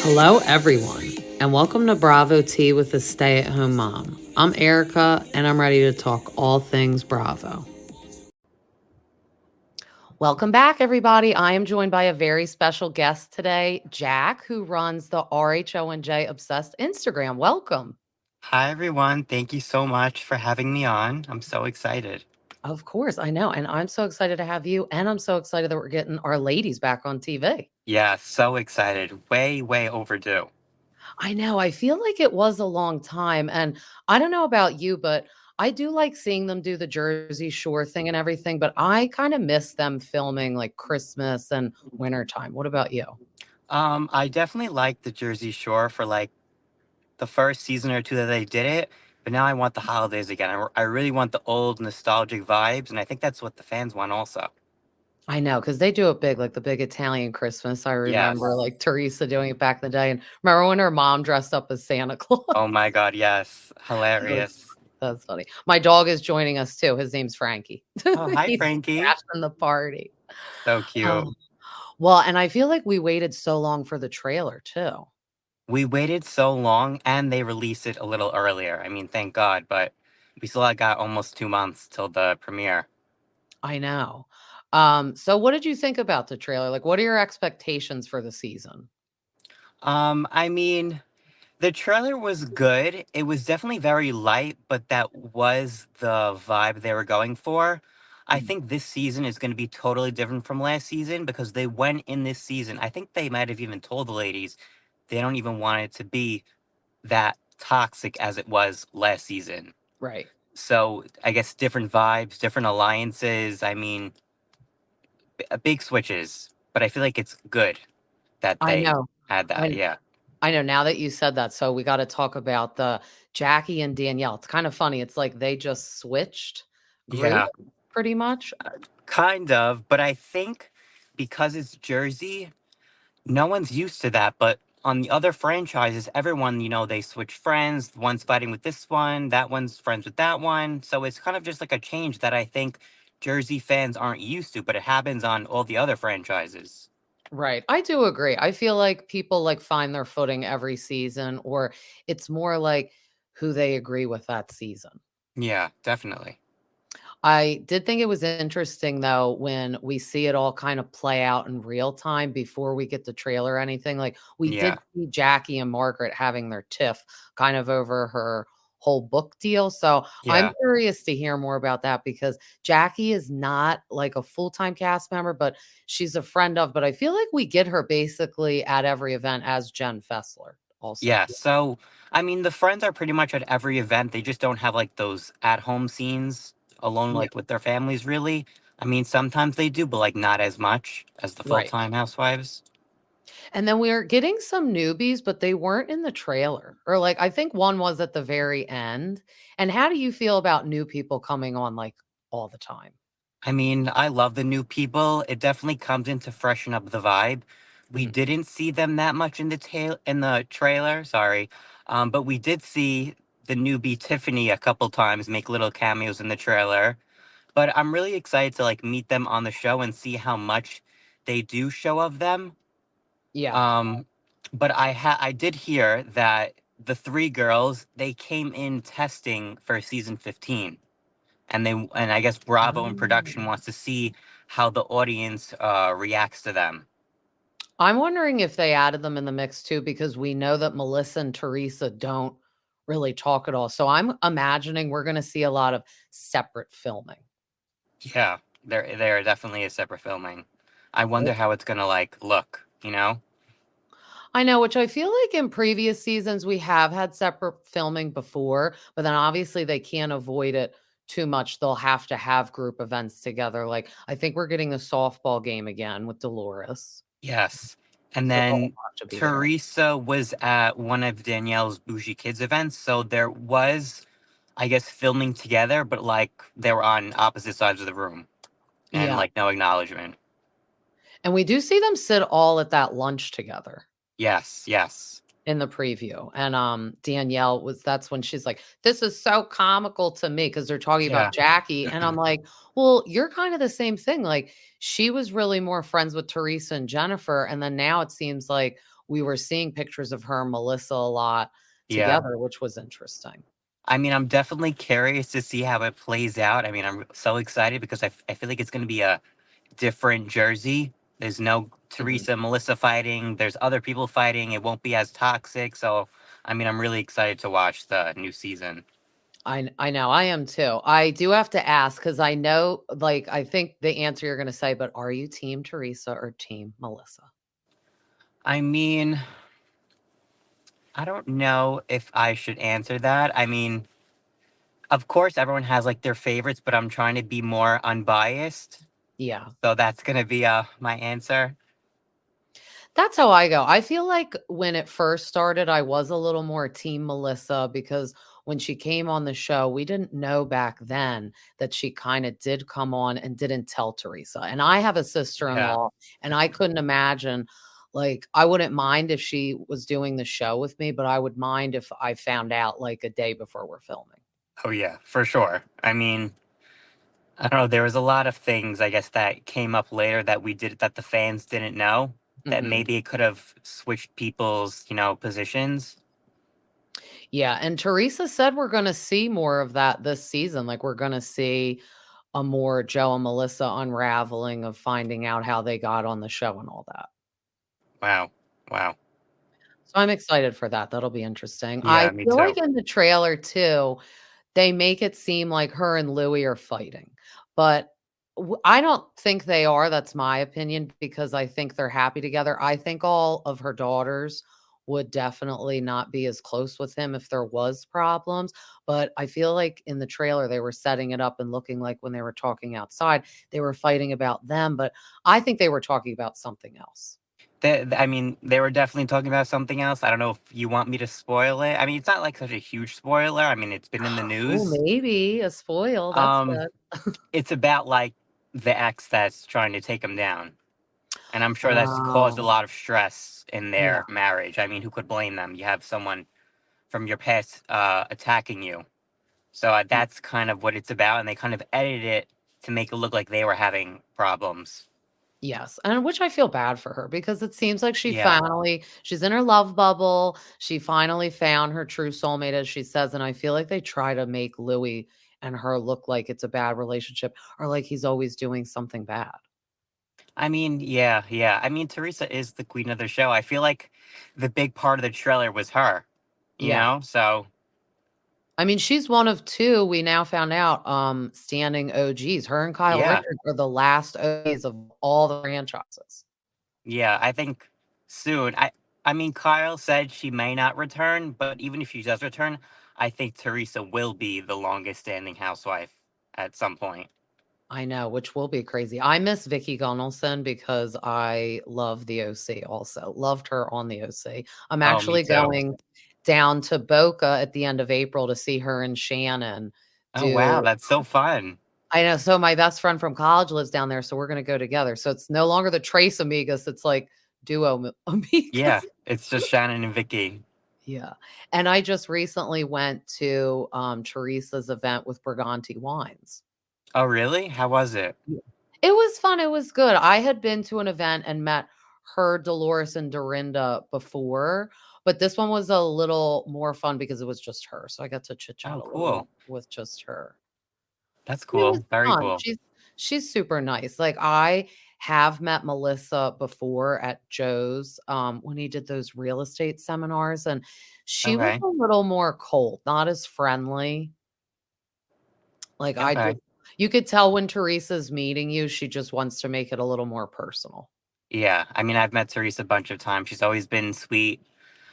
Hello, everyone, and welcome to Bravo Tea with the Stay at Home Mom. I'm Erica, and I'm ready to talk all things Bravo. Welcome back, everybody. I am joined by a very special guest today, Jack, who runs the RHONJ Obsessed Instagram. Welcome. Hi, everyone. Thank you so much for having me on. I'm so excited. Of course, I know. And I'm so excited to have you. And I'm so excited that we're getting our ladies back on TV. Yeah, so excited. Way, way overdue. I know. I feel like it was a long time. And I don't know about you, but I do like seeing them do the Jersey Shore thing and everything. But I kind of miss them filming like Christmas and wintertime. What about you? I definitely liked the Jersey Shore for like the first season or two that they did it, but now I want the holidays again. I really want the old nostalgic vibes, and I think that's what the fans want also. I know, because they do it big, like the big Italian Christmas. I remember Yes. like Teresa doing it back in the day. And remember when her mom dressed up as Santa Claus? Oh my God, yes. That's Hilarious. that's funny. My dog is joining us too. His name's Frankie. Oh, hi, He's Frankie. crashing the party. So cute. Oh. Well, and I feel like we waited so long for the trailer too. We waited so long, and they released it a little earlier. I mean, thank God, but we still got almost 2 months till the premiere. I know. So what did you think about the trailer? Like, what are your expectations for the season? I mean, the trailer was good. It was definitely very light, but that was the vibe they were going for. I Mm. think this season is going to be totally different from last season because they went in this season. I think they might have even told the ladies they don't even want it to be that toxic as it was last season. Right. So I guess different vibes, different alliances. I mean, big switches, but I feel like it's good that I they know. had that. I Yeah. I know now that you said that. So we got to talk about the Jackie and Danielle. It's kind of funny. It's like they just switched group Yeah. pretty much. Kind of, but I think because it's Jersey, no one's used to that. But on the other franchises, everyone, they switch friends. One's fighting with this one, that one's friends with that one. So it's kind of just like a change that I think Jersey fans aren't used to, but it happens on all the other franchises. Right. I do agree. I feel like people like find their footing every season, or it's more like who they agree with that season. Yeah, definitely. I did think it was interesting though when we see it all kind of play out in real time before we get the trailer or anything. Like we Yeah. did see Jackie and Margaret having their tiff kind of over her whole book deal. So I'm Yeah. curious to hear more about that because Jackie is not like a full-time cast member, but she's a friend of. But I feel like we get her basically at every event as Jen Fessler also. Yeah. So, I mean, the friends are pretty much at every event. They just don't have like those at home scenes alone, Yeah. like with their families, really. I mean, sometimes they do, but like not as much as the full Right. time housewives. And then we are getting some newbies, but they weren't in the trailer. Or like I think one was at the very end. And how do you feel about new people coming on like all the time? I mean, I love the new people. It definitely comes in to freshen up the vibe. We Mm. didn't see them that much in the trailer, sorry. But we did see the newbie Tiffany a couple times make little cameos in the trailer. But I'm really excited to like meet them on the show and see how much they do show of them. Yeah. Um, but I did hear that the three girls they came in testing for season 15, and I guess Bravo and production Oh. wants to see how the audience reacts to them. I'm wondering if they added them in the mix too, because we know that Melissa and Teresa don't really talk at all. So I'm imagining we're going to see a lot of separate filming. Yeah, they're definitely a separate filming. I wonder how it's gonna like look. I know, which I feel like in previous seasons we have had separate filming before, but then obviously they can't avoid it too much. They'll have to have group events together. Like I think we're getting a softball game again with Dolores. Yes. And So they'll then have to be there. Teresa was at one of Danielle's Bougie Kids events. So there was, I guess, filming together, but like they were on opposite sides of the room and Yeah. like no acknowledgement. And we do see them sit all at that lunch together. Yes, yes. in the preview, and, Danielle was that's when she's like, "This is so comical to me because 'cause they're talking about Yeah. Jackie, and I'm like, "Well, you're kind of the same thing, like, she was really more friends with Teresa and Jennifer, and then now it seems like we were seeing pictures of her and Melissa a lot Yeah. together, which was interesting." I mean, I'm definitely curious to see how it plays out. I mean, I'm so excited because I feel like it's going to be a different Jersey. There's no Mhm. Teresa and Melissa fighting. There's other people fighting. It won't be as toxic. So, I mean, I'm really excited to watch the new season. I know, I am too. I do have to ask because I know, like, I think the answer you're gonna say, but are you team Teresa or team Melissa? I mean, I don't know if I should answer that. I mean, of course, everyone has like their favorites, but I'm trying to be more unbiased. Yeah. So that's going to be my answer. That's how I go. I feel like when it first started, I was a little more team Melissa because when she came on the show, we didn't know back then that she kind of did come on and didn't tell Teresa. And I have a Yeah. sister-in-law and I couldn't imagine like I wouldn't mind if she was doing the show with me, but I would mind if I found out like a day before we're filming. Oh, yeah, for sure. I mean, I don't know. There was a lot of things, I guess, that came up later that we did that the fans didn't know that Mhm. maybe it could have switched people's, positions. Yeah, and Teresa said we're gonna see more of that this season. Like we're gonna see a more Joe and Melissa unraveling of finding out how they got on the show and all that. Wow. Wow. So I'm excited for that. That'll be interesting. I Yeah, me feel too. like in the trailer too, they make it seem like her and Louis are fighting, but I don't think they are. That's my opinion because I think they're happy together. I think all of her daughters would definitely not be as close with him if there was problems, but I feel like in the trailer they were setting it up and looking like when they were talking outside, they were fighting about them, but I think they were talking about something else. I mean, they were definitely talking about something else. I don't know if you want me to spoil it. I mean, it's not like such a huge spoiler. I mean, it's been in the Oh, news. maybe a spoil. That's Um, good. it's about like the ex that's trying to take him down. And I'm sure that's caused a Oh, lot of stress in yeah. their marriage. I mean, who could blame them? You have someone from your past attacking you. So that's kind of what it's about. And they kind of edited it to make it look like they were having problems. Yes, and which I feel bad for her because it seems like Yeah. she's in her love bubble. She finally found her true soulmate, as she says, and I feel like they try to make Louis and her look like it's a bad relationship or like he's always doing something bad. I mean, yeah, yeah. I mean, Teresa is the queen of the show. I feel like the big part of the trailer was her, Yeah. So I mean, she's one of 2, we now found out, standing OGs. Her and Kyle yeah, Richards are the last OGs of all the franchises. yeah. I think soon. I mean, Kyle said she may not return, but even if she does return, I think Teresa will be the longest standing housewife at some point. I know, which will be crazy. I miss Vicky Gunnarsson because I love the OC also. Loved her on the OC. I'm Oh, me actually too. going down to Boca at the end of April to see her and Shannon Oh, wow, do that's so fun. I know, so my best friend from college lives down there, so we're gonna go together. So it's no longer the Trace Amigas, it's like duo Yeah, Amigas. it's just Shannon and Vicky. Yeah, and I just recently went to, Teresa's event with Briganti Wines. Oh, really? How was it? Yeah. It was fun, it was good. I had been to an event and met her, Dolores, and Dorinda before, but this one was a little more fun because it was just her, so I got to chit-chat Oh, a little cool. with just her. That's It was cool. Very fun. cool. She's super nice. Like, I have met Melissa before at Joe's, when he did those real estate seminars, and she was Okay. a little more cold, not as friendly. Like, I Okay. just you could tell when Teresa's meeting you, she just wants to make it a little more personal. Yeah. I mean, I've met Teresa a bunch of times. She's always been sweet.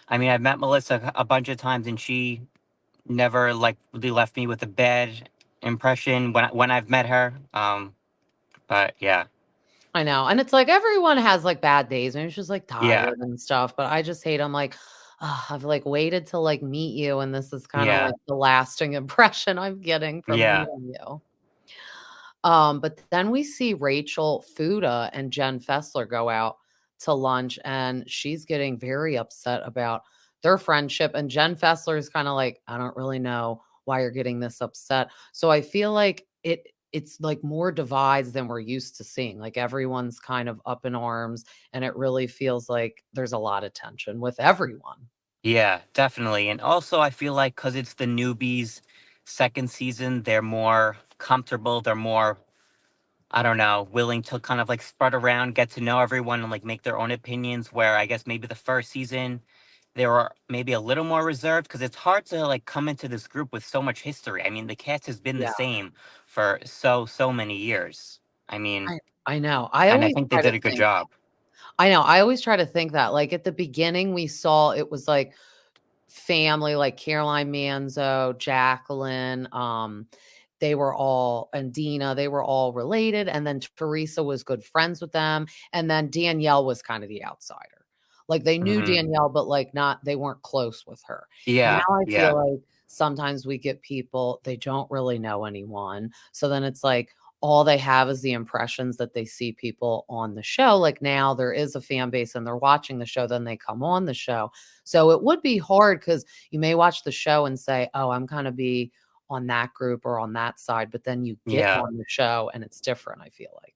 I mean, I've met Melissa a bunch of times, and she never like really left me with a bad impression when I've met her. But yeah, I know, and it's like everyone has, like, bad days, and it's just, like, yeah, tired and stuff, but I just hate I'm like, "Ugh, I've, like, waited to, like, meet you, and this is kinda, yeah, like, the lasting impression I'm getting from yeah. meeting you." But then we see Rachel Fuda and Jen Fessler go out to lunch, and she's getting very upset about their friendship, and Jen Fessler is kinda like, "I don't really know why you're getting this upset." So I feel like it's, like, more divides than we're used to seeing, like, everyone's kind of up in arms, and it really feels like there's a lot of tension with everyone. Yeah, definitely. And also, I feel like because it's the newbies' second season, they're more comfortable. They're more, I don't know, willing to kind of like spread around, get to know everyone, and like make their own opinions. Where I guess maybe the first season, they were maybe a little more reserved because it's hard to like come into this group with so much history. I mean, the cast has been the Yeah. same for so many years. I mean, I know. I and I always think they try to did a good think job. I know, I always try to think that, like, at the beginning, we saw it was, like, family, like Caroline Manzo, Jacqueline, they were all and Dina, they were all related, and then Teresa was good friends with them, and then Danielle was kind of the outsider. Like, they knew Hmm. Danielle, but, like, not they weren't close with her. Now Yeah, I feel yeah, like sometimes we get people, they don't really know anyone, so then it's like all they have is the impressions that they see people on the show. Like, now there is a fan base and they're watching the show, then they come on the show. So it would be hard because you may watch the show and say, "Oh, I'm gonna be on that group or on that side," but then you get yeah. on the show and it's different, I feel like.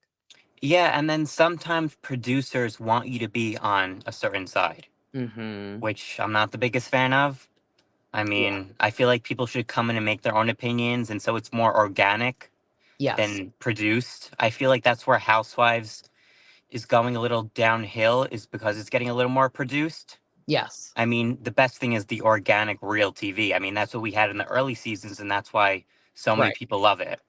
Yeah, and then sometimes producers want you to be on a certain side, Mhm. which I'm not the biggest fan of. I Yeah. mean, I feel like people should come in and make their own opinions, and so it's more organic Yes. than produced. I feel like that's where Housewives is going a little downhill, is because it's getting a little more produced. Yes. I mean, the best thing is the organic, real TV. I mean, that's what we had in the early seasons, and that's why so many Right. people love it.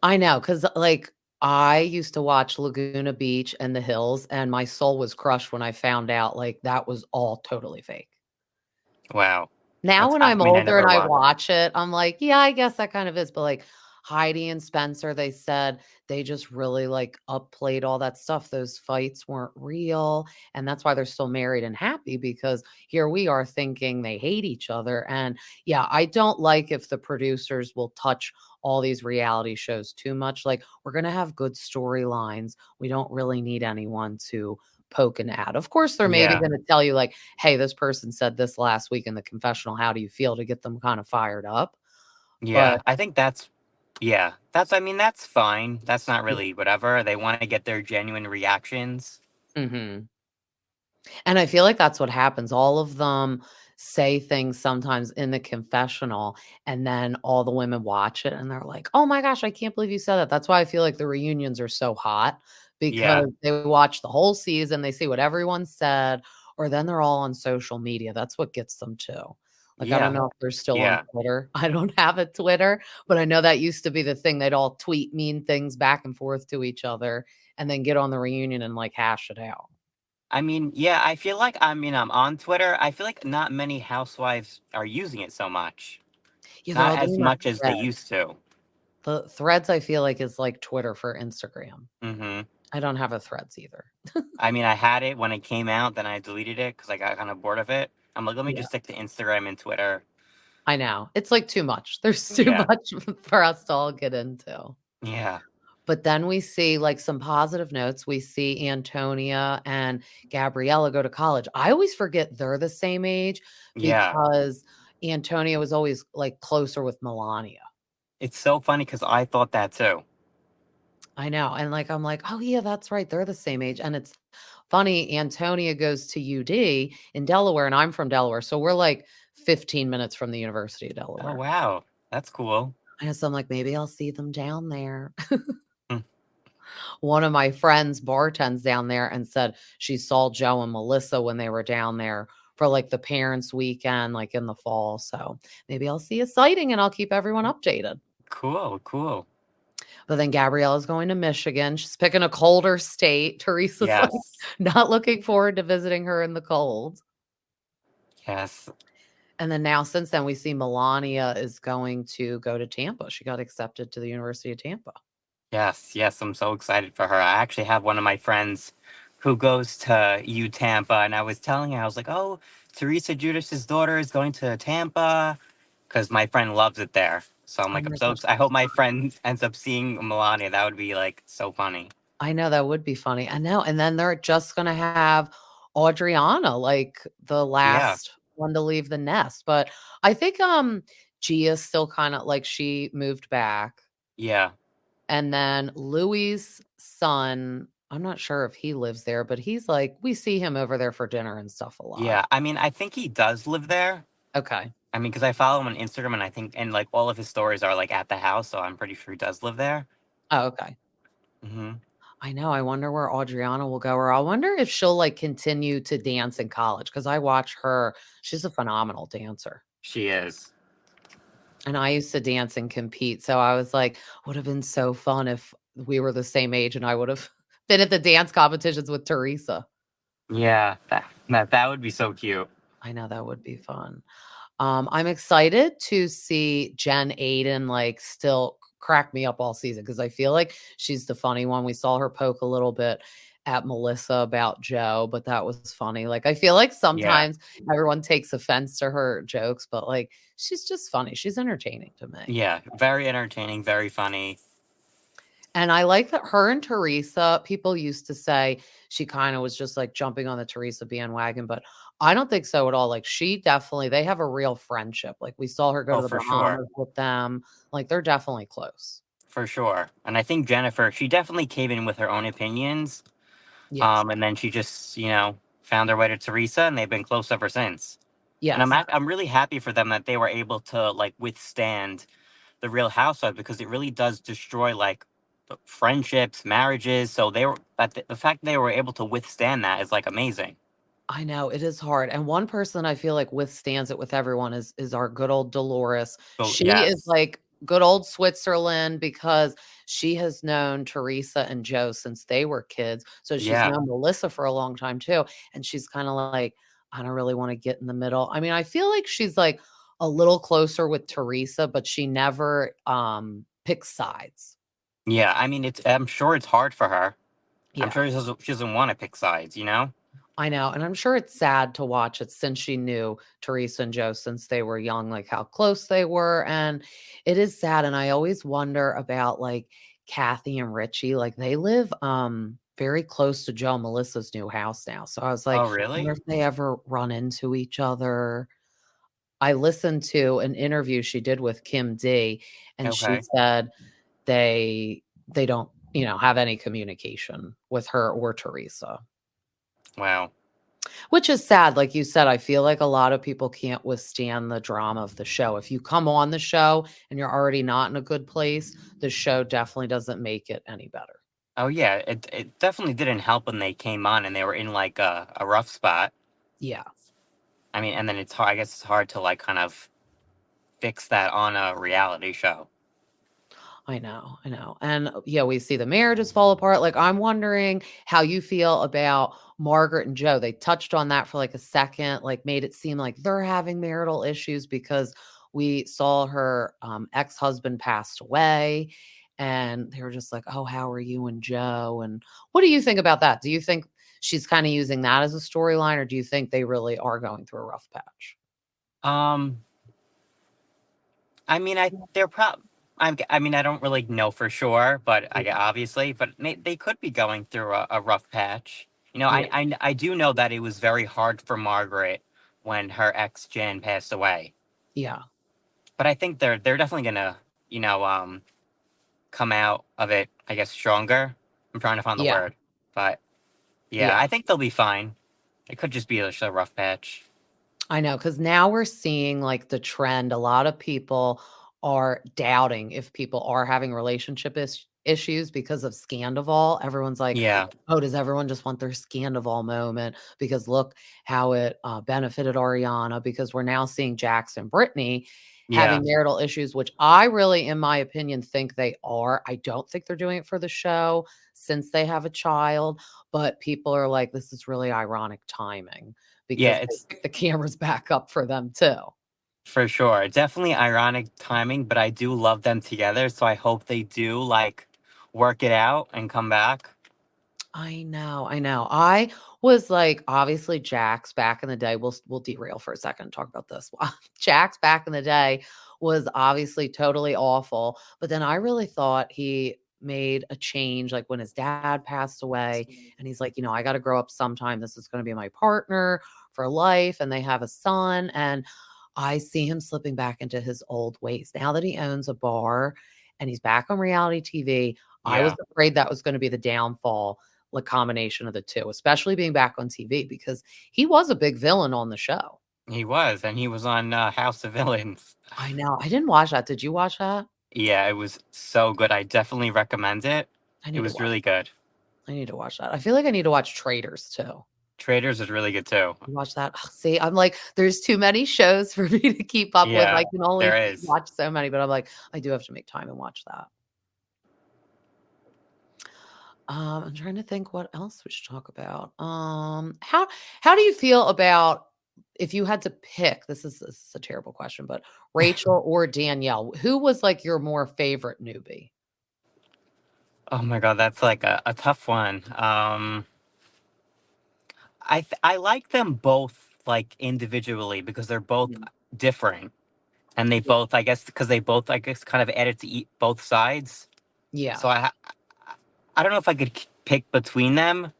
I know, because like, I used to watch Laguna Beach and The Hills, and my soul was crushed when I found out, like, that was all totally fake. Wow. Now That's, when I I'm mean, I older and never I watched. watch it, I'm like, "Yeah, I guess that kind of is," but, like, Heidi and Spencer, they said they just really, like, upplayed all that stuff. Those fights weren't real, and that's why they're still married and happy because here we are thinking they hate each other, and, yeah, I don't like if the producers will touch all these reality shows too much. Like, we're gonna have good storylines. We don't really need anyone to poke and add. Of course, they're maybe Yeah. gonna tell you, like, "Hey, this person said this last week in the confessional. How do you feel?" to get them kinda fired up. Yeah, But I think that's yeah, that's I mean, that's fine. That's not yeah. really whatever. They wanna get their genuine reactions. Mhm. And I feel like that's what happens. All of them say things sometimes in the confessional, and then all the women watch it and they're like, "Oh my gosh, I can't believe you said that." That's why I feel like the reunions are so hot Yeah, because they watch the whole season, they see what everyone said, or then they're all on social media. That's what gets them too. Like, I don't yeah, know if they're still on yeah, Twitter. I don't have a Twitter, but I know that used to be the thing. They'd all tweet mean things back and forth to each other and then get on the reunion and, like, hash it out. I mean, yeah, I feel like I mean, I'm on Twitter. I feel like not many housewives are using it so much. Yeah, they're Not all as doing that much as they thread. used to. The Threads I feel like is like Twitter for Instagram. Mhm. I don't have a Threads either. I mean, I had it when it came out, then I deleted it because I got kinda bored of it. I'm like, "Let me Yeah, just stick to Instagram and Twitter." I know. It's, like, too much. There's too Yeah, much for us to all get into. yeah, But then we see, like, some positive notes. We see Antonia and Gabriella go to college. I always forget they're the same age yeah. because Antonia was always, like, closer with Melania. It's so funny because I thought that too. I know, and, like, I'm like, "Oh, yeah, that's right, they're the same age," and it's funny, Antonia goes to UD in Delaware, and I'm from Delaware, so we're, like, 15 minutes from the University of Oh, Delaware. wow. That's cool. I know, so I'm like, "Maybe I'll see them down there." Hmm. One of my friends bartends down there and said she saw Joe and Melissa when they were down there for, like, the parents' weekend, like, in the fall, so maybe I'll see a sighting and I'll keep everyone updated. Cool, cool. But then Gabriella's going to Michigan. She's picking a colder state. Teresa's, like, Yes. not looking forward to visiting her in the cold. Yes. And then now since then, we see Melania is going to go to Tampa. She got accepted to the University of Tampa. Yes. Yes. I'm so excited for her. I actually have one of my friends who goes to U Tampa, and I was telling her, I was like, "Oh, Teresa Judas's daughter is going to Tampa," because my friend loves it there. So I'm Oh like, I'm my so. gosh, I hope that's my fun. friend ends up seeing Melania. That would be like so funny. I know that would be funny. I know, and then they're just gonna have Audriana, like, the Yeah. last one to leave the nest, but I think, Gia's still kinda like she moved back, Yeah. and then Louis' son, I'm not sure if he lives there, but he's like we see him over there for dinner and stuff a lot. Yeah, I mean, I think he does live there. Okay. I mean, because I follow him on Instagram, and I think and, like, all of his stories are, like, at the house, so I'm pretty sure he does live there. Oh, okay. Mhm. I know, I wonder where Audriana will go, or I wonder if she'll, like, continue to dance in college because I watch her. She's a phenomenal dancer, She is. and I used to dance and compete, so I was like, "Would have been so fun if we were the same age and I would've been at the dance competitions with Teresa." Yeah, that would be so cute. I know that would be fun. I'm excited to see Jen Aiden, like, still crack me up all season because I feel like she's the funny one. We saw her poke a little bit at Melissa about Joe, but that was funny. Like, I feel like Yeah. sometimes everyone takes offense to her jokes, but, like, she's just funny. She's entertaining to me. Yeah, very entertaining, very funny. And I like that her and Teresa, people used to say she kinda was just, like, jumping on the Teresa bandwagon, but I don't think so at all. Like, she definitely they have a real friendship. Like, we saw her go Oh, to the for sure. Bahamas with them. Like, they're definitely close. For sure. And I think Jennifer, she definitely came in with her own opinions. Yes. And then she just, found her way to Teresa, and they've been close ever since. And Yes. I'm really happy for them that they were able to, like, withstand the Real Housewives, because it really does destroy, like, friendships, marriages. So they were that the fact they were able to withstand that is, like, amazing. I know, it is hard, and one person I feel like withstands it with everyone is our good old Dolores. So She is yes, like good old Switzerland because she has known Teresa and Joe since they were kids, so she's yeah, known Melissa for a long time too, and she's kinda like, "I don't really wanna get in the middle." I mean, I feel like she's, like, a little closer with Teresa, but she never, picks sides. yeah. I mean, I'm sure it's hard for her. I'm Yeah. sure she doesn't want to pick sides. I know, and I'm sure it's sad to watch it since she knew Teresa and Joe since they were young, like, how close they were, and it is sad, and I always wonder about, like, Kathy and Richie, like, they live, very close to Joe and Melissa's new house now, so I was like, Oh, "I wonder really? if they ever run into each other." I listened to an interview she did with Kim D, and she Okay. said they don't, have any communication with her or Teresa. Wow. Which is sad, like you said, I feel like a lot of people can't withstand the drama of the show. If you come on the show and you're already not in a good place, the show definitely doesn't make it any better. Oh, yeah. It definitely didn't help when they came on and they were in, like, a rough spot. Yeah, I mean, and then it's hard. I guess it's hard to, like, kind of fix that on a reality show. I know, I know. And yeah, we see the marriages fall apart. Like, I'm wondering how you feel about Margaret and Joe. They touched on that for like a second, like made it seem like they're having marital issues because we saw her ex-husband passed away. And they were just like, oh, how are you and Joe? And what do you think about that? Do you think she's kind of using that as a storyline, or do you think they really are going through a rough patch? Um, I mean, they're I mean, I don't really know for sure, but obviously, but they could be going through a rough patch. Yeah. I do know that it was very hard for Margaret when her ex Jen passed away. Yeah. But I think they're definitely gonna, you know, um, come out of it, I guess, stronger. I'm trying to find the Yeah. word, but yeah, Yeah. I think they'll be fine. It could just be just a rough patch. I know, because now we're seeing, like, the trend. A lot of people are doubting if people are having relationship issues because of Scandoval. Everyone's like, Yeah, "Oh, does everyone just want their Scandoval moment? Because look how it, benefited Ariana," because we're now seeing Jax and Brittany yeah, having marital issues, which I really, in my opinion, think they are. I don't think they're doing it for the show since they have a child, but people are like, "This is really ironic timing." yeah. Because they It's picked the cameras back up for them too. for sure. Definitely ironic timing, but I do love them together, so I hope they do, like, work it out and come back. I know, I know. I was like, obviously, Jax back in the day, we'll derail for a second and talk about this. Jax back in the day was obviously totally awful, but then I really thought he made a change, like, when his dad passed away, and he's like, "I gotta grow up sometime. This is gonna be my partner for life and they have a son. And I see him slipping back into his old ways now that he owns a bar and he's back on reality TV. I was Yeah, afraid that was going to be the downfall, like combination of the two, especially being back on TV because he was a big villain on the show. he was, and he was on House of Villains. I know. I didn't watch that. Did you watch that? Yeah, it was so good. I definitely recommend it. I It need to was watch. really good. I need to watch that. I feel like I need to watch Traitors too. Traders is really good too. You watch that? Ugh, see, I'm like, there's too many shows for me to keep up with. Yeah, I can only there is. watch so many, but I'm like, I do have to make time and watch that. I'm trying to think what else we should talk about. How do you feel about if you had to pick? This is a terrible question, but Rachel or Danielle, who was like your more favorite newbie? Oh my god, that's like a tough one. I like them both like individually because they're both Mm, different, and they yeah, both, I guess, because they both, I guess, kind of added to eat both sides. yeah. So I don't know if I could pick between them.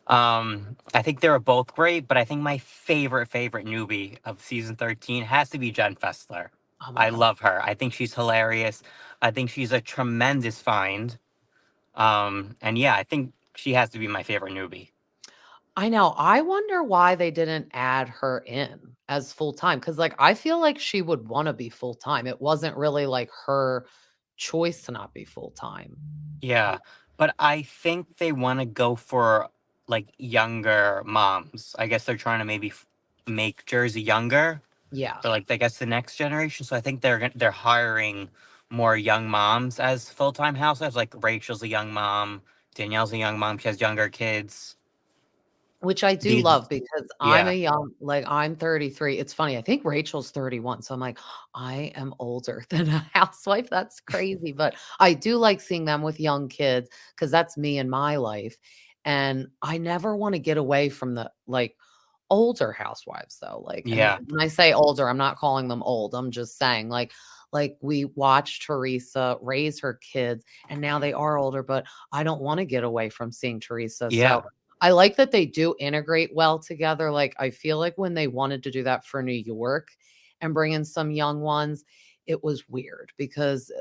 I think they were both great, but I think my favorite newbie of season 13 has to be Jen Fessler. Oh my I god. love her. I think she's hilarious. I think she's a tremendous find. And yeah, I think she has to be my favorite newbie. I know. I wonder why they didn't add her in as full time because, like, I feel like she would want to be full time. It wasn't really like her choice to not be full time. Yeah, but I think they want to go for like younger moms. I guess they're trying to maybe make Jersey younger Yeah, for like I guess the next generation. So I think they're hiring more young moms as full time housewives. Like Rachel's a young mom, Danielle's a young mom. She has younger kids. which I do These, love because I'm yeah, a young, like, I'm 33. It's funny. I think Rachel's 31. So I'm like, I am older than a housewife. That's crazy. But I do like seeing them with young kids because that's me in my life. And I never want to get away from the like older housewives though, like, and yeah, when I say older, I'm not calling them old. I'm just saying like we watched Teresa raise her kids and now they are older, but I don't want to get away from seeing Teresa. So yeah, I like that they do integrate well together. Like I feel like when they wanted to do that for New York and bring in some young ones, it was weird because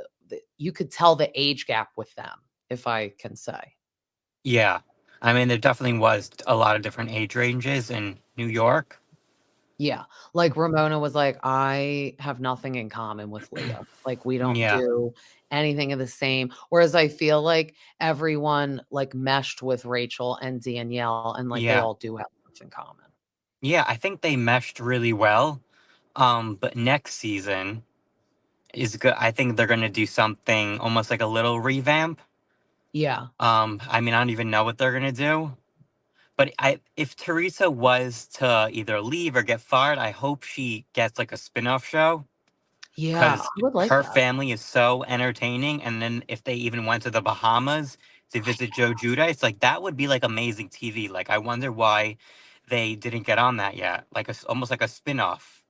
you could tell the age gap with them, if I can say. yeah. I mean, there definitely was a lot of different age ranges in New York. Yeah, like Ramona was like, "I have nothing in common with Leah, like, we don't Yeah, do anything of the same," whereas I feel like everyone, like, meshed with Rachel and Danielle, and, like, they yeah, all do have stuff in common. yeah. I think they meshed really well. But next season is good. I think they're gonna do something almost like a little revamp. Yeah. I mean, I don't even know what they're gonna do. But if Teresa was to either leave or get fired, I hope she gets like a spin-off show Yeah, because I would like her that. family is so entertaining. And then if they even went to the Bahamas to I visit Joe Judice, like that would be like amazing TV. Like I wonder why they didn't get on that yet. Like almost like a spin-off.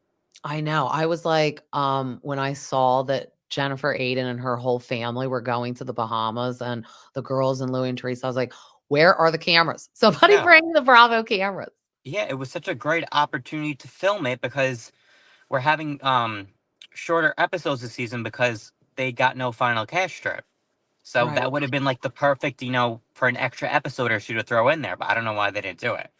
I know. I was like, when I saw that Jennifer Aiden and her whole family were going to the Bahamas and the girls and Louie and Teresa, I was like, "Where are the cameras? Somebody Yeah. bring the Bravo cameras." Yeah, it was such a great opportunity to film it because we're having shorter episodes this season because they got no final cast strip. So Right. that would have been like the perfect, for an extra episode or two to throw in there, but I don't know why they didn't do it.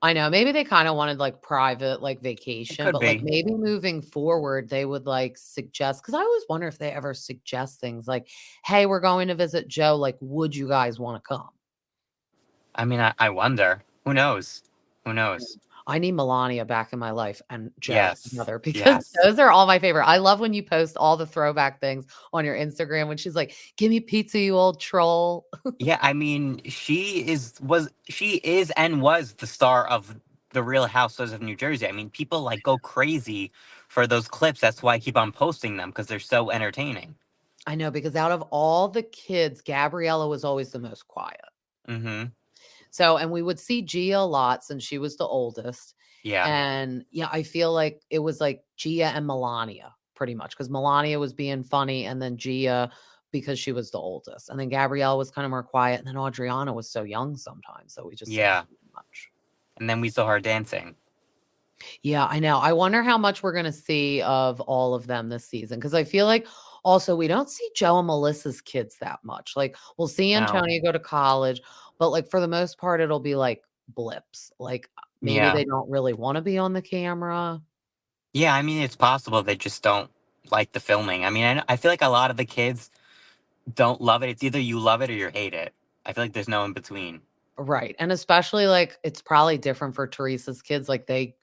I know, maybe they kinda wanted, like, private, like, It vacation, could but, like, be. maybe moving forward, they would, like, suggest because I always wonder if they ever suggest things like, "Hey, we're going to visit Joe, like, would you guys wanna come?" I mean, I wonder. Who knows? Who Mm. knows? I need Melania back in my life and Joe Yes. together because Yes. those are all my favorite. I love when you post all the throwback things on your Instagram when she's like, "Give me pizza, you old troll." Yeah, I mean, she is and was the star of the Real Housewives of New Jersey. I mean, people like go crazy for those clips. That's why I keep on posting them because they're so entertaining. I know, because out of all the kids, Gabriella was always the most quiet. Mm-hmm. So, and we would see Gia a lot since she was the oldest. Yeah. And yeah, I feel like it was like Gia and Melania pretty much because Melania was being funny and then Gia because she was the oldest. And then Gabrielle was kind of more quiet. And then Adriana was so young sometimes. So we just didn't Yeah. see much. and then we saw her dancing. Yeah, I know. I wonder how much we're gonna see of all of them this season, because I feel like also we don't see Joe and Melissa's kids that much. Like, we'll see No. Antonio go to college, but, like, for the most part, it'll be, like, blips. Like, maybe Yeah. they don't really wanna be on the camera. Yeah, I mean, it's possible they just don't like the filming. I mean, I feel like a lot of the kids don't love it. It's either you love it or you hate it. I feel like there's no in between. Right, and especially, like, it's probably different for Teresa's kids, like, they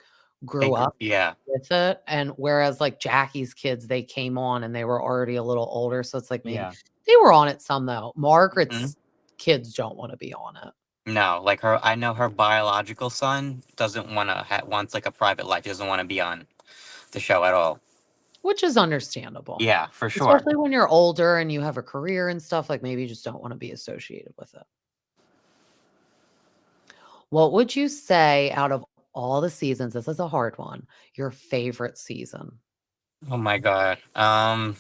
They grew grew, up yeah. with it, and whereas, like, Jackie's kids, they came on and they were already a little older, so it's like maybe Yeah. they were on it some, though. Hmm. Margaret's kids don't wanna be on it, No, like her, I know her biological son doesn't want to, wants like a private life. He doesn't want to be on the show at all. which is understandable, Yeah, for sure. especially when you're older and you have a career and stuff, like, maybe you just don't wanna be associated with it. What would you say out of all the seasons, this is a hard one, your favorite season? Oh my God. I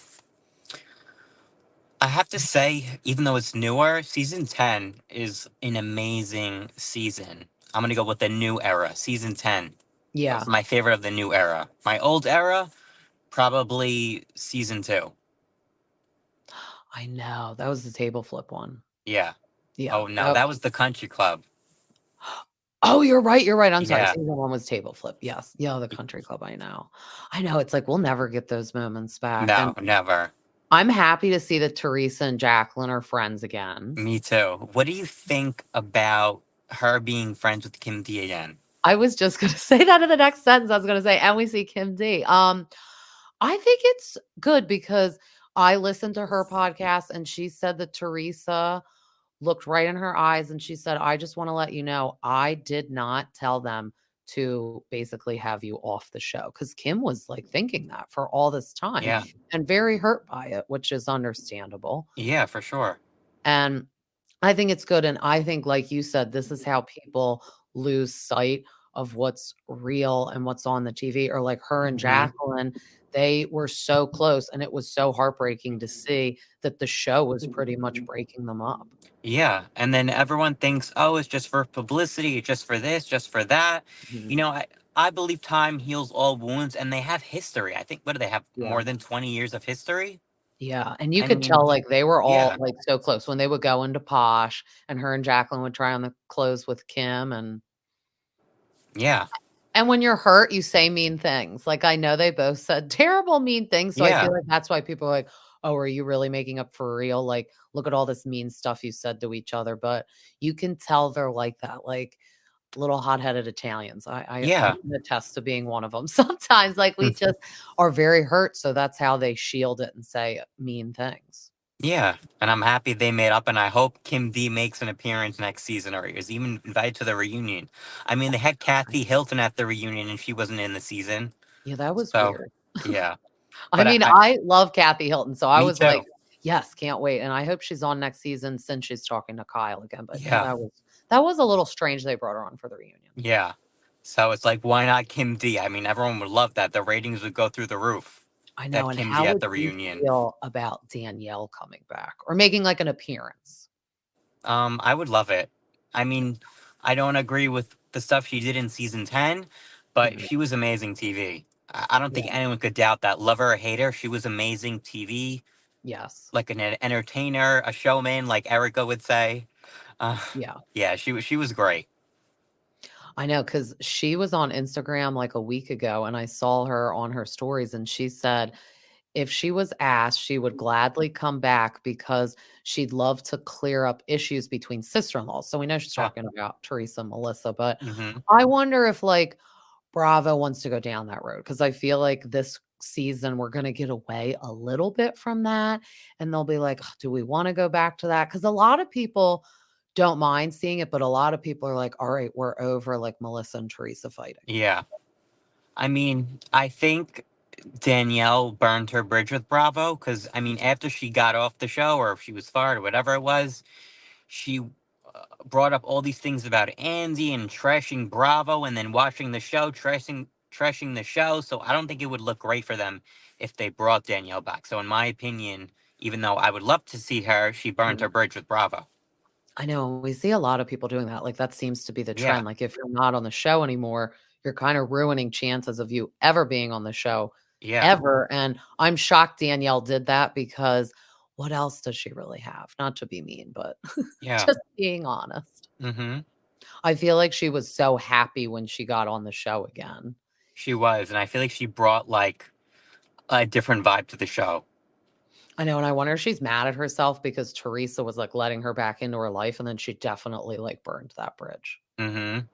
have to say, even though it's newer, season 10 is an amazing season. I'm gonna go with the new era, season 10. That's Yeah, my favorite of the new era. My old era, probably season 2. I know, that was the table flip one. Yeah. Yeah, Oh no, that that was the country club. Oh, you're right, I'm sorry, Yeah. season 1 was table flip, yes. Yeah, the country club, I know. I know, it's like we'll never get those moments back, No, and never. I'm happy to see that Teresa and Jacqueline are friends again. Me too. What do you think about her being friends with Kim D again? I was just gonna say that in the next sentence, I was gonna say, "And we see Kim D." I think it's good because I listened to her podcast, and she said that Teresa looked right in her eyes and she said, "I just wanna let you know, I did not tell them to basically have you off the show," because Kim was, like, thinking that for all this time Yeah. and very hurt by it, which is understandable, Yeah, for sure. and I think it's good, and I think, like you said, this is how people lose sight of what's real and what's on the TV, or like her and Hmm. Jacqueline, they were so close, and it was so heartbreaking to see that the show was pretty much breaking them up. Yeah. And then everyone thinks, oh, it's just for publicity, it's just for this, just for that. You Mhm. know, I believe time heals all wounds and they have history. I think, what do they have? Yeah. More than 20 years of history? Yeah, and you I could tell, mean, like, they were all, yeah. like, so close when they would go into Posh, and her and Jacqueline would try on the clothes with Kim, Yeah. and when you're hurt, you say mean things. Like, I know they both said terrible mean things, so I Yeah. feel like that's why people are like, "Oh, are you really making up for real? Like, look at all this mean stuff you said to each other," but you can tell they're like that, like, little hot-headed Italians. I Yeah. can attest to being one of them. Sometimes, like, we just are very hurt, so that's how they shield it and say mean things. Yeah, and I'm happy they made up, and I hope Kim D makes an appearance next season or is even invited to the reunion. I mean, they had Kathy Hilton at the reunion, and she wasn't in the season. Yeah, that was So, weird. yeah, I but mean, I love Kathy Hilton, so I me was like, too. "Yes, can't wait," and I hope she's on next season since she's talking to Kyle again, but yeah, Yeah, that was a little strange they brought her on for the reunion. yeah. So it's like, why not Kim D? I mean, everyone would love that. The ratings would go through the roof. I know, That and Kim how D at would the you reunion. feel about Danielle coming back or making, like, an appearance? I would love it. I mean, I don't agree with the stuff she did in season 10, but Mhm. she was amazing TV. I don't think Yeah, anyone could doubt that. Love her or hate her, she was amazing TV, yes. like an entertainer, a showman, like Erica would say. Uh, Yeah. yeah, she was great. I know, because she was on Instagram, like, a week ago, and I saw her on her stories, and she said if she was asked, she would gladly come back because she'd love to clear up issues between sister-in-laws. So we know she's Yeah. talking about Teresa and Melissa, but Hmm. I wonder if, like, Bravo wants to go down that road because I feel like this season we're gonna get away a little bit from that, and they'll be like, "Ugh, do we wanna go back to that?" Because a lot of people don't mind seeing it, but a lot of people are like, "All right, we're over, like, Melissa and Teresa fighting." Yeah. I mean, I think Danielle burned her bridge with Bravo because, I mean, after she got off the show or if she was fired or whatever it was, she brought up all these things about Andy and trashing Bravo, and then watching the show, trashing the show. So I don't think it would look great for them if they brought Danielle back. So in my opinion, even though I would love to see her, she burned her Mhm. bridge with Bravo. I know, we see a lot of people doing that, like, that seems to be the Yeah, trend, like, if you're not on the show anymore, you're kinda ruining chances of you ever being on the show, yeah, ever, and I'm shocked Danielle did that because what else does she really have? Not to be mean, but yeah. just being honest. Mhm. I feel like she was so happy when she got on the show again. She was, and I feel like she brought, like, a different vibe to the show. I know, and I wonder if she's mad at herself because Teresa was, like, letting her back into her life, and then she definitely, like, burned that bridge. Mhm.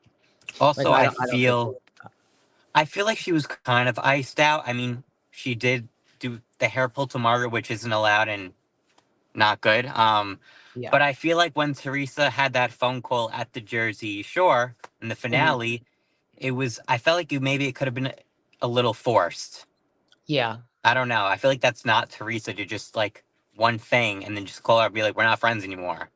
Like, Also, I don't think she I feel like she was kind of iced out. I mean, she did do the hair pull to Margaret, which isn't allowed and not good. yeah. But I feel like when Teresa had that phone call at the Jersey Shore in the Mhm. finale, I felt like maybe it could have been a little forced. Yeah. I don't know. I feel like that's not Teresa to just like one thing and then just call her and be like, we're not friends anymore.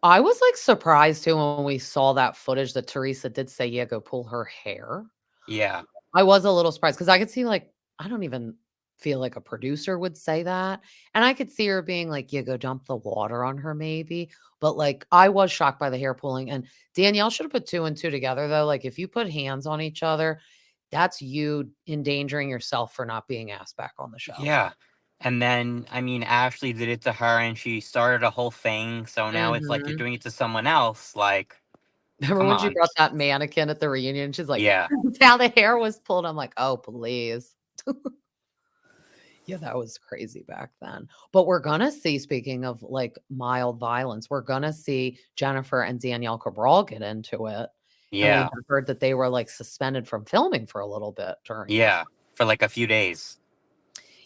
I was, like, surprised too when we saw that footage that Teresa did say, "Yeah, go pull her hair." Yeah. I was a little surprised because I could see, like, I don't even feel like a producer would say that, and I could see her being like, "Yeah, go dump the water on her maybe," but, like, I was shocked by the hair pulling, and Danielle should have put 2 and 2 together though, like, if you put hands on each other, that's you endangering yourself for not being asked back on the show. Yeah. And then, I mean, Ashley did it to her and she started a whole thing. So now it's like you're Mhm. doing it to someone else. Like, Remember come when she on. brought that mannequin at the reunion? She's like, Yeah. "This is how the hair was pulled." I'm like, "Oh, please." Yeah, that was crazy back then. But we're gonna see, speaking of, like, mild violence, we're gonna see Jennifer and Danielle Cabral get into it, and we Yeah. have heard that they were, like, suspended from filming for a little bit during that. Yeah. For like a few days.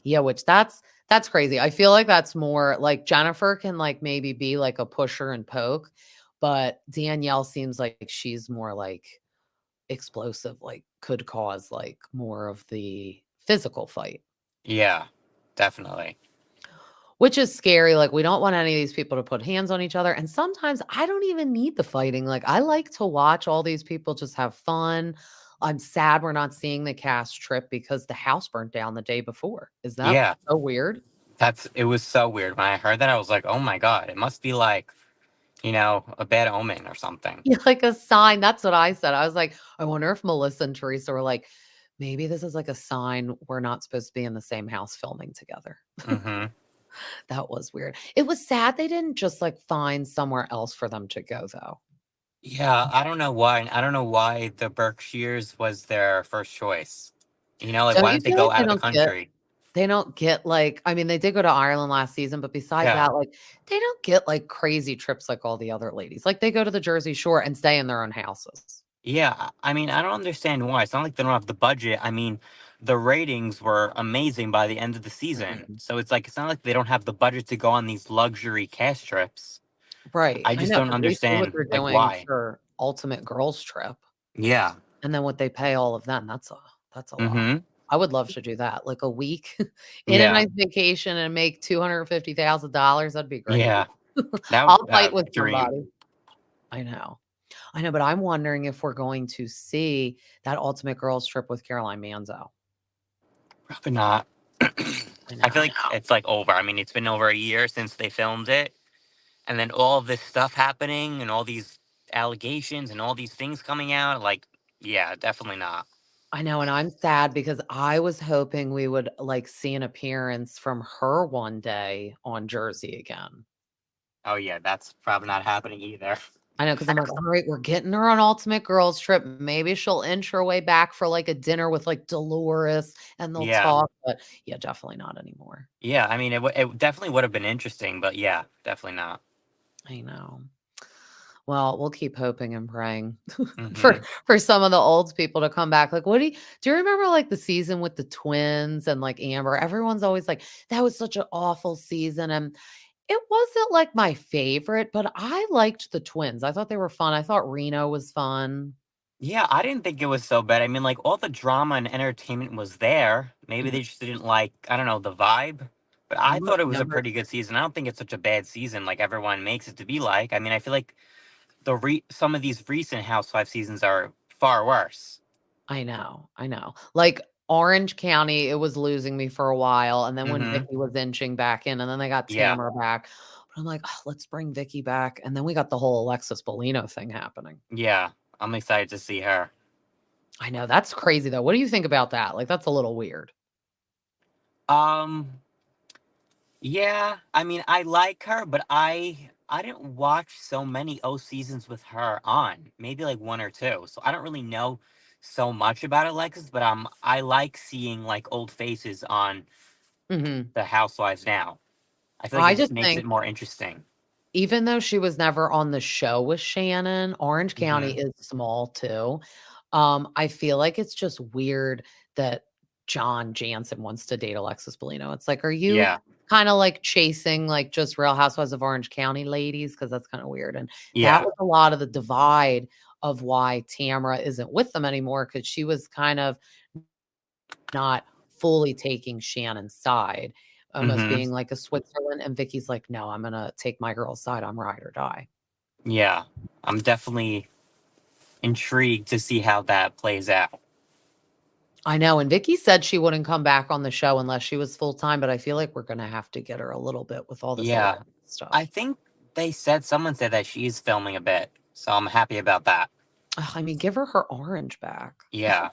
Yeah, which that's crazy. I feel like that's more like Jennifer can, like, maybe be, like, a pusher and poke, but Danielle seems like she's more, like, explosive, like, could cause, like, more of the physical fight. Yeah. Definitely. Which is scary, like, we don't want any of these people to put hands on each other, and sometimes I don't even need the fighting, like, I like to watch all these people just have fun. I'm sad we're not seeing the cast trip because the house burnt down the day before. Is that Yeah. so weird? It was so weird. When I heard that, I was like, oh my God, it must be like, a bad omen or something. Yeah, like a sign, that's what I said. I was like, I wonder if Melissa and Teresa were like, "Maybe this is like a sign we're not supposed to be in the same house filming together." Hmm. That was weird. It was sad they didn't just, like, find somewhere else for them to go, though. Yeah. I don't know why. I don't know why the Berkshires was their first choice. Like, Don't why you didn't they feel go like out of the country? they don't get, like I mean, they did go to Ireland last season, but besides Yeah. that, like, they don't get, like, crazy trips like all the other ladies. Like, they go to the Jersey Shore and stay in their own houses. Yeah, I mean, I don't understand why. It's not like they don't have the budget. I mean, the ratings were amazing by the end of the season. Mhm. So it's like it's not like they don't have the budget to go on these luxury cast trips. Right, I I just know don't because we see what understand they're like doing why. for Ultimate Girls Trip, Yeah. and then what they pay all of them, that's a lot. Mm-hmm. I would love to do that, like, a week in a Yeah. nice vacation and make $250,000, that'd be great. Yeah. That would I'll fight with dream. somebody. I know. I know, but I'm wondering if we're going to see that Ultimate Girls Trip with Caroline Manzo. Probably not. I I feel know. like it's like over. I mean, it's been over a year since they filmed it. And then all of this stuff happening and all these allegations and all these things coming out. Like, yeah, definitely not. I know, and I'm sad because I was hoping we would, like, see an appearance from her one day on Jersey again. Oh yeah, that's probably not happening either. I know, because 'cause I'm like, "Alright, we're getting her on Ultimate Girls Trip. Maybe she'll inch her way back for, like, a dinner with, like, Dolores, and they'll Yeah, talk," but, yeah, definitely not anymore. yeah. I mean, it definitely would have been interesting, but yeah, definitely not. I know. Well, we'll keep hoping and praying for Hmm. some of the old people to come back. Like, what do you remember, like, the season with the twins and, like, Amber? Everyone's always like, "That was such an awful season," and it wasn't, like, my favorite, but I liked the twins. I thought they were fun. I thought Reno was fun. Yeah, I didn't think it was so bad. I mean, like all the drama and entertainment was there. Maybe Mhm. they just didn't like, I don't know, the vibe. But I Remember thought it was a remember pretty good season. I don't think it's such a bad season like everyone makes it to be like. I mean, I feel like some of these recent Housewives seasons are far worse. I know. Like, Orange County, it was losing me for a while, and then when Hmm. Vicky was inching back in, and then they got Yeah. Tamara back. I'm like, "Oh, let's bring Vicky back." And then we got the whole Alexis Bellino thing happening. Yeah, I'm excited to see her. I know, that's crazy though. What do you think about that? Like, that's a little weird. Um, yeah, I mean, I like her, but I didn't watch so many O seasons with her on. Maybe like one or two. So I don't really know so much about Alexis, but I like seeing like old faces on Mhm. the Housewives now. I feel like I it just just makes it think more interesting. even though she was never on the show with Shannon, Orange County Hmm. is small too. I feel like it's just weird that John Jansen wants to date Alexis Bellino. It's like, are you Yeah, kinda, like, chasing, like, just Real Housewives of Orange County ladies? Because that's kinda weird, and that yeah, was a lot of the divide of why Tamra isn't with them anymore, because she was kind of not fully taking Shannon's side, almost hmm, being like a Switzerland, and Vicky's like, "No, I'm gonna take my girl's side, I'm ride or die." yeah. I'm definitely intrigued to see how that plays out. I know, and Vicky said she wouldn't come back on the show unless she was full-time, but I feel like we're gonna have to get her a little bit with all this Yeah, Alexis I stuff. think someone said that she's filming a bit, so I'm happy about that. Ugh, I mean, give her her orange back. Yeah,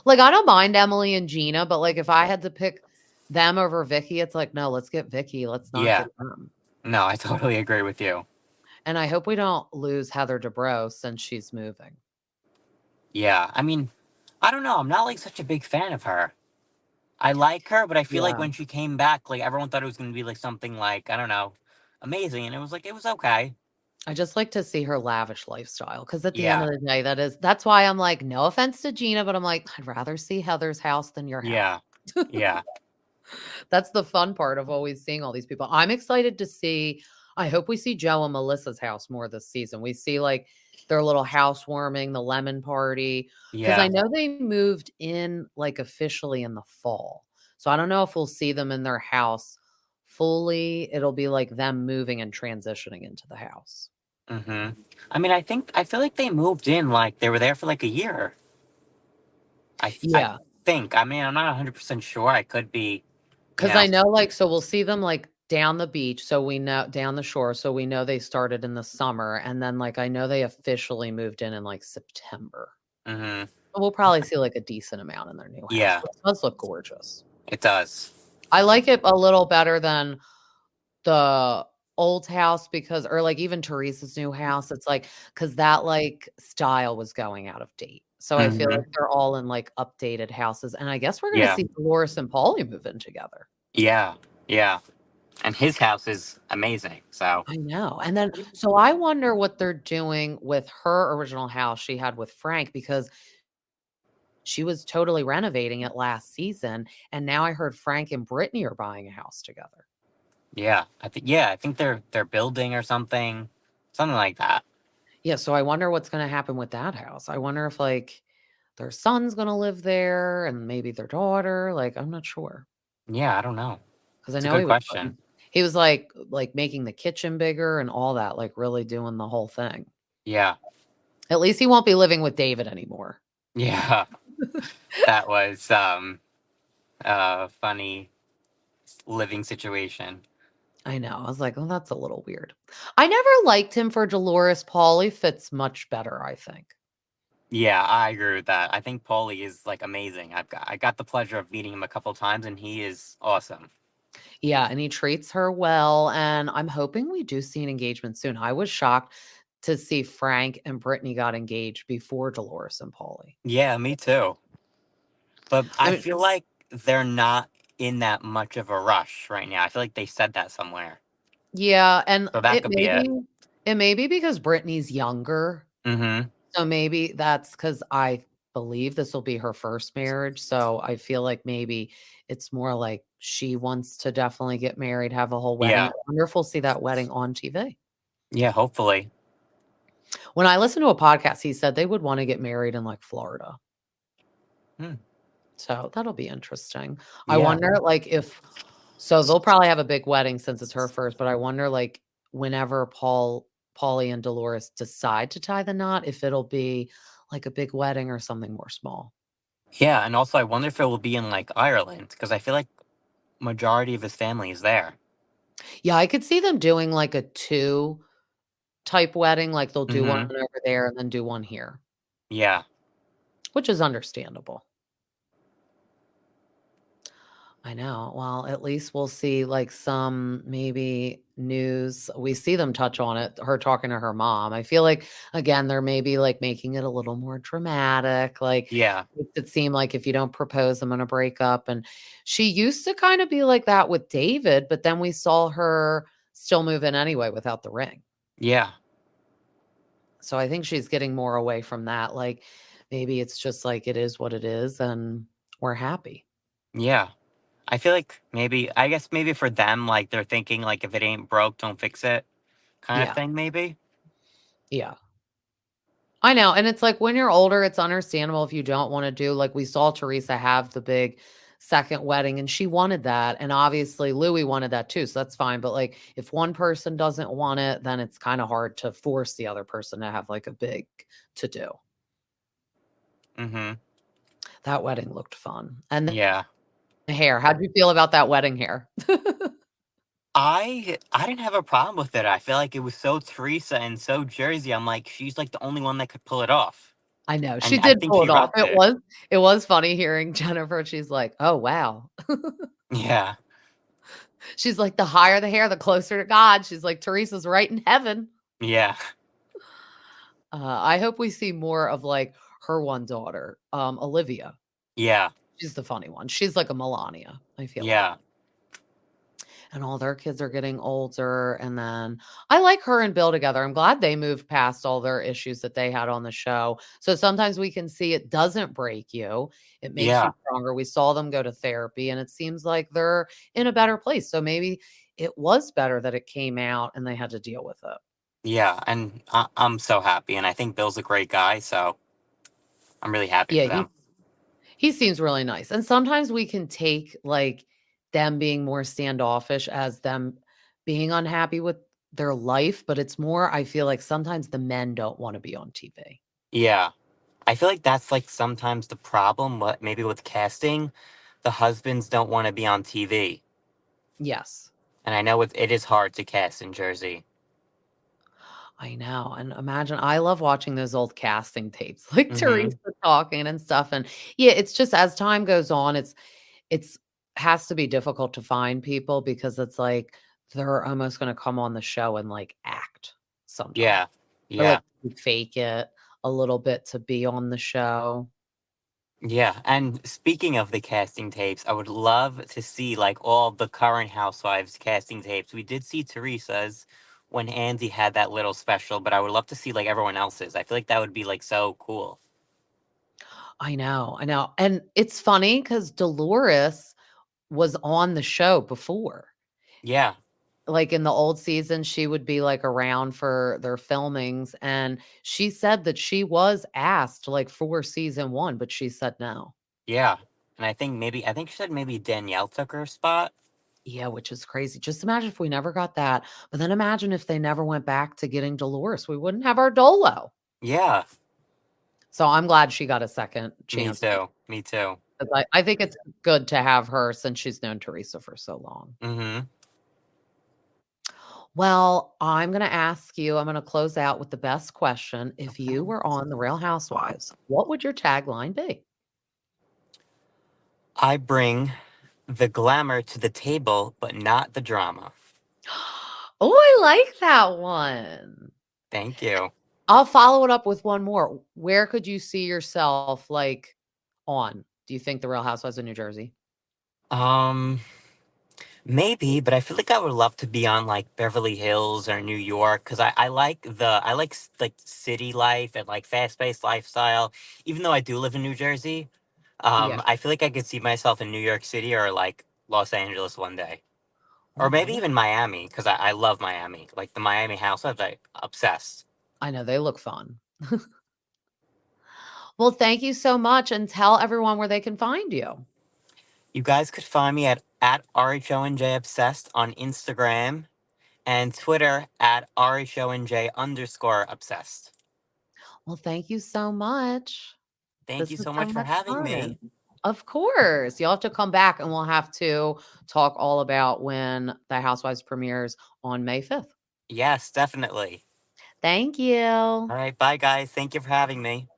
Like, I don't mind Emily and Gina, but, like, if I had to pick them over Vicky, it's like, "No, let's get Vicky, let's not yeah. get them." No, I totally agree with you. And I hope we don't lose Heather Dubrow since she's moving. Yeah, I mean, I don't know. I'm not like such a big fan of her. I like her, but I feel like Yeah. when she came back, like everyone thought it was going to be like something like I don't know, amazing, and it was like it was okay. I just like to see her lavish lifestyle, because at the end Yeah, of the day, that's why I'm like, no offense to Gina, but I'm like, I'd rather see Heather's house than your house. yeah, yeah, That's the fun part of always seeing all these people. I'm excited to see. I hope we see Joe and Melissa's house more this season. We see like their little housewarming, the lemon party, because I yeah. know they moved in like officially in the fall. So I don't know if we'll see them in their house fully. It'll be like them moving and transitioning into the house. Hmm. I mean, I feel like they moved in like they were there for like a year. I Yeah. think. I mean, I'm not 100% sure. I could be, you 'Cause know. I know, like, so we'll see them, like, down the beach, so we know down the shore, so we know they started in the summer, and then, like, I know they officially moved in, like, September. Hmm. So we'll probably see, like, a decent amount in their new house, Yeah, but it does look gorgeous. it does. I like it a little better than the old house because or, like, even Teresa's new house, it's like because that, like, style was going out of date. So I feel like Hmm. they're all in, like, updated houses, and I guess we're gonna Yeah, see Dolores and Paulie move in together. yeah, yeah. And his house is amazing. So I know, and then so I wonder what they're doing with her original house she had with Frank because she was totally renovating it last season, and now I heard Frank and Brittany are buying a house together. yeah, I think they're building or something, something like that. Yeah, so I wonder what's gonna happen with that house. I wonder if, like, their son's gonna live there and maybe their daughter, like, I'm not sure Yeah, I don't know. because I It's a know good question. he was, like, making the kitchen bigger and all that, like, really doing the whole thing. Yeah, At least he won't be living with David anymore. yeah. That was a funny living situation. I know. I was like, "Oh, that's a little weird." I never liked him for Dolores. Paulie fits much better, I think. Yeah, I agree with that. I think Paulie is like amazing. I got the pleasure of meeting him a couple times, and he is awesome. Yeah, and he treats her well, and I'm hoping we do see an engagement soon. I was shocked to see Frank and Brittany got engaged before Dolores and Paulie. Yeah, me too. But I I mean, feel like they're not in that much of a rush right now. I feel like they said that somewhere, yeah, and so that could be it. it may be because Brittany's younger. Mm-hmm. So maybe that's because I believe this will be her first marriage, so I feel like maybe it's more like she wants to definitely get married, have a whole wedding. Yeah. I wonder if we'll see that wedding on TV. Yeah. Hopefully. When I listened to a podcast, he said they would wanna get married in, like, Florida. Hmm. So that'll be interesting. I Yeah. wonder, like, if so they'll probably have a big wedding since it's her first, but I wonder, like, whenever Paulie and Dolores decide to tie the knot, if it'll be, like, a big wedding or something more small. Yeah, and also I wonder if it will be in like Ireland because I feel like majority of his family is there. Yeah, I could see them doing like a 2 type wedding, like they'll do one Mhm. over there and then do one here, Yeah. which is understandable. I know. Well, at least we'll see like some maybe news. We see them touch on it, her talking to her mom. I feel like again, they're maybe like making it a little more dramatic. Like Yeah. makes it seem like if you don't propose, I'm gonna break up. And she used to kind of be like that with David, but then we saw her still move in anyway without the ring. Yeah. So I think she's getting more away from that. Like maybe it's just like it is what it is and we're happy. Yeah. I feel like maybe I guess maybe for them, like, they're thinking, like, if it ain't broke, don't fix it kind of Yeah. thing, maybe? Yeah. I know, and it's like when you're older, it's understandable if you don't wanna do like, we saw Teresa have the big second wedding, and she wanted that, and obviously Louis wanted that too, so that's fine, but, like, if one person doesn't want it, then it's kinda hard to force the other person to have, like, a big to-do. Mhm. That wedding looked fun, and Yeah. the hair, how'd you feel about that wedding hair? I didn't have a problem with it. I feel like it was so Teresa and so Jersey. I'm like, she's, like, the only one that could pull it off, I know, she and I did think pull she it off. rocked it. It was funny hearing Jennifer, she's like, "Oh, wow." Yeah. She's like, "The higher the hair, the closer to God." She's like, "Teresa's right in heaven." Yeah. I hope we see more of, like, her one daughter, Olivia. Yeah. She's the funny one. She's like a Melania, I feel like. Yeah. And all their kids are getting older, and then I like her and Bill together. I'm glad they moved past all their issues that they had on the show. So sometimes we can see it doesn't break you. It makes you Yeah. stronger. We saw them go to therapy, and it seems like they're in a better place. So maybe it was better that it came out and they had to deal with it. Yeah, and I'm so happy, and I think Bill's a great guy, so I'm really happy Yeah, for them. he seems really nice, and sometimes we can take, like, them being more standoffish as them being unhappy with their life, but it's more I feel like sometimes the men don't wanna be on TV. Yeah. I feel like that's, like, sometimes the problem, what maybe with casting, the husbands don't wanna be on TV, Yes, and I know it is hard to cast in Jersey. I know, and imagine I love watching those old casting tapes, like Teresa Mhm. talking and stuff, and yeah, it's just as time goes on, it's has to be difficult to find people because it's like they're almost gonna come on the show and, like, act sometimes. Yeah. Or, like, Yeah. fake it a little bit to be on the show. Yeah, and speaking of the casting tapes, I would love to see, like, all the current housewives casting tapes. We did see Teresa's when Andy had that little special, but I would love to see, like, everyone else's. I feel like that would be, like, so cool. I know, and it's funny because Dolores was on the show before. Yeah. Like, in the old season, she would be, like, around for their filmings, and she said that she was asked, like, for season 1, but she said no. Yeah, and I think she said maybe Danielle took her spot? Yeah, which is crazy. Just imagine if we never got that, but then imagine if they never went back to getting Dolores, we wouldn't have our Dolo. Yeah, So I'm glad she got a second me chance. too, me too. 'Cause I think it's good to have her since she's known Teresa for so long. Mhm. Well, I'm gonna close out with the best question. If you were on The Real Housewives, what would your tagline be? I bring the glamour to the table, but not the drama. Oh, I like that one. Thank you. I'll follow it up with one more. Where could you see yourself, like, on? Do you think The Real Housewives of New Jersey? Um, Maybe, but I feel like I would love to be on, like, Beverly Hills or New York, because I like, like, city life and, like, fast-paced lifestyle. Even though I do live in New Jersey, Yeah. I feel like I could see myself in New York City or, like, Los Angeles one day. Or Oh, maybe nice. even Miami, because I love Miami. Like, the Miami Housewives, I obsessed. I know, they look fun. Well, thank you so much, and tell everyone where they can find you. You guys could find me at RHONJ Obsessed on Instagram and Twitter at RHONJ_obsessed. Well, thank you so much. Thank This you was so so much for much having me. fun. Of course. You'll have to come back and we'll have to talk all about when The Housewives premieres on May 5th. Yes, definitely. Thank you. All right, bye guys. Thank you for having me.